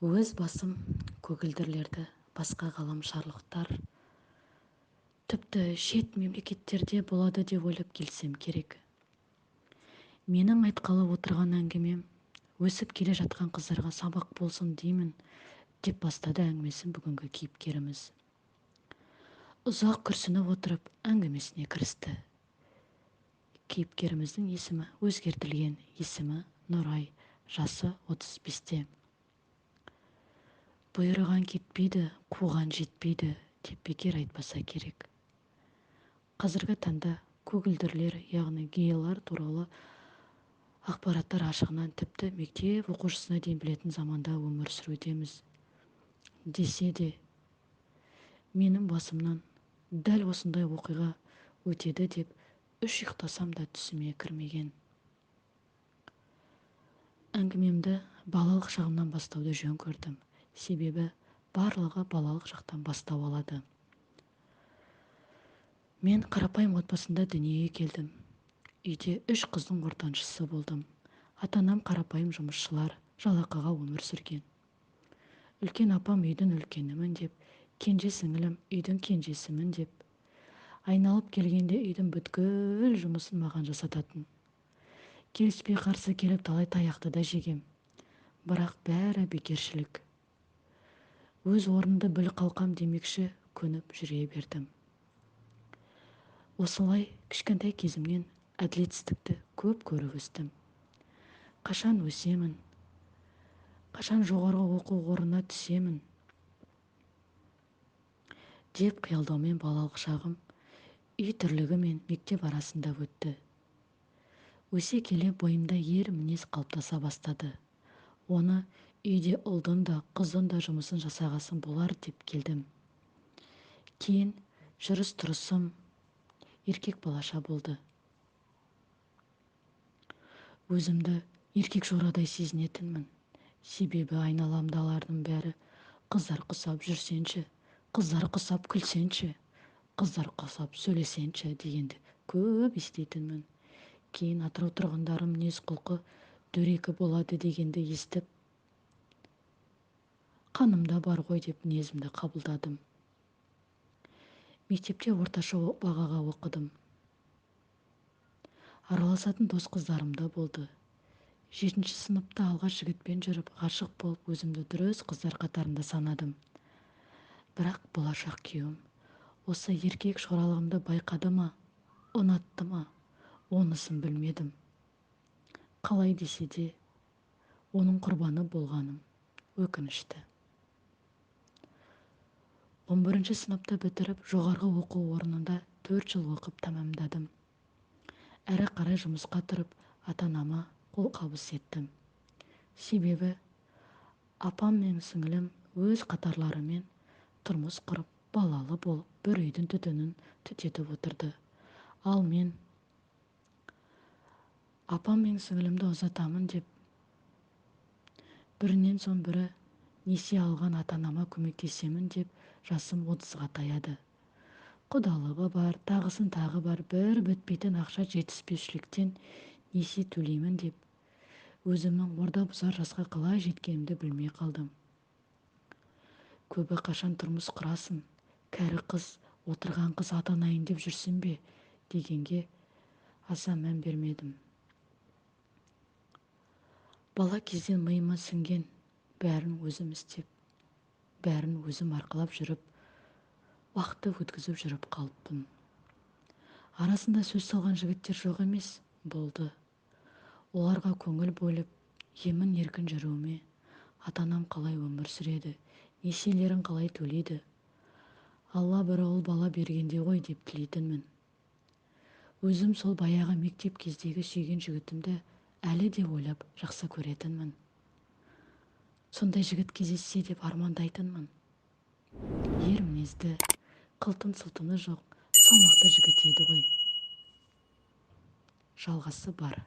Өз басым көгілдірлерді, басқа ғаламшарлықтар, тіпті шет мемлекеттерде болады деп ойлап келсем керек. Менің айтқалы отырған әңгімем өсіп келе жатқан қыздарға сабақ болсын деймін, деп бастады әңгімесін бүгінгі кейіпкеріміз. Ұзақ күрсініп отырып әңгімесіне кірісті. Кейіпкеріміздің есімі өзгертілген, есімі Нұрай, жасы 35-те. Бұйырған кетпейді, қуған жетпейді деп бекер айтпаса керек. Қазіргі таңда көгілдірлер, яғни гейлар туралы ақпараттар ашығынан тіпті мектеп оқушысына дейін білетін заманда өмір сүрудеміз. Десе де, менің басымнан дәл осындай оқиға өтеді деп үш ұйықтасам да түсіме кірмеген. Әңгімемді балалық шағымнан бастауды жөн көрдім. Себебі барлығы балалық шақтан бастау алады. Мен қарапайым отбасында дүниеге келдім. Үйде 3 қыздың ортаншысы болдым. Ата-анам қарапайым жұмысшылар, жалақыға өмір сүрген. Үлкен апам үйдің үлкенімін деп, кенже сіңілім үйдің кенжесімін деп, айналып келгенде үйдің бүткіл жұмысын маған жасататын. Келіспей қарсы келіп талай таяқты да жегем. Бірақ бәрі бекершілік. Өз орнымды біл қалқам демекші көніп жүре бердім. Осылай кішкентай кезімнен әділетсіздікті көп көріп өстім. Қашан өсемін, қашан жоғарғы оқу орнына түсемін деп қиялдаумен балалық шағым үй тірлігі мен мектеп арасында өтті. Өсе келе бойымда ер мінез қалыптаса бастады. Оны үйде ұлдың да қыздың да жұмысын жасағасын болар деп келдім. Кейін жүріс-тұрысым еркек балаша болды. Өзімді еркек жорадай сезінетінмін. Себебі айналамдалардың бәрі қыздар құсап жүрсенші, қыздар құсап күлсенші, қыздар құсап сөйлесенші дегенді көп естейтінмін. Кейін Атырау тұрғындары мінез құлқы дөрекі болады дегенді естіп, қанымда бар ғой деп мінезімді қабылдадым. Мектепте орташа бағаға оқыдым. Араласатын дос қыздарым да болды. 7-ші сыныпта алғаш жігітпен жүріп, ғашық болып, өзімді дұрыс қыздар қатарында санадым. Бірақ болашақ күйеуім осы еркек шоралығымды байқады ма, ұнатты ма, онысын білмедім. Қалай десе де, оның құрбаны болғаным өкінішті. 11-ші сыныпты бітіріп, жоғарғы оқу орнында 4 жыл оқып тамамдадым. Әрі қарай жұмысқа тұрып, ата-анама қолқабыс еттім. Себебі апам мен сіңілім өз қатарларымен тұрмыс құрып, балалы болып, бір үйдің түтінін түтетіп отырды. Ал мен апам мен сіңілімді ұзатамын деп, бірінен соң бірі несие алған ата-анама көмектесемін деп, жасым 30-ға таяды. Құдалығы бар, тағысын тағы бар, бір бітпейтін ақша жетіспеушіліктен несие төлеймін деп, өзімнің орда бұзар жасқа қалай жеткенімді білмей қалдым. Көбі қашан тұрмыс құрасың, кәрі қыз, отырған қыз атанайын деп жүрсің бе, дегенге аса мән бермедім. Бала кезден миыма сіңген, бәрін өзім істеп, бәрін өзім арқалап жүріп, уақытты өткізіп жүріп қалыппын. Арасында сөз салған жігіттер жоқ емес, болды. Оларға көңіл бөліп, емін еркін жүруіме, ата-анам қалай өмір сүреді, несиелерін қалай төлейді, Алла бір ұл бала бергенде ғой деп тілейтінмін. Өзім сол баяғы мектеп кездегі сүйген жігітімді әлі де ойлап жақсы көретінмін. Сондай жігіт кездессе деп армандайтынмын. Ер мінезді, қылтым-сылтымы жоқ, салмақты жігіт еді ғой. Жалғасы бар.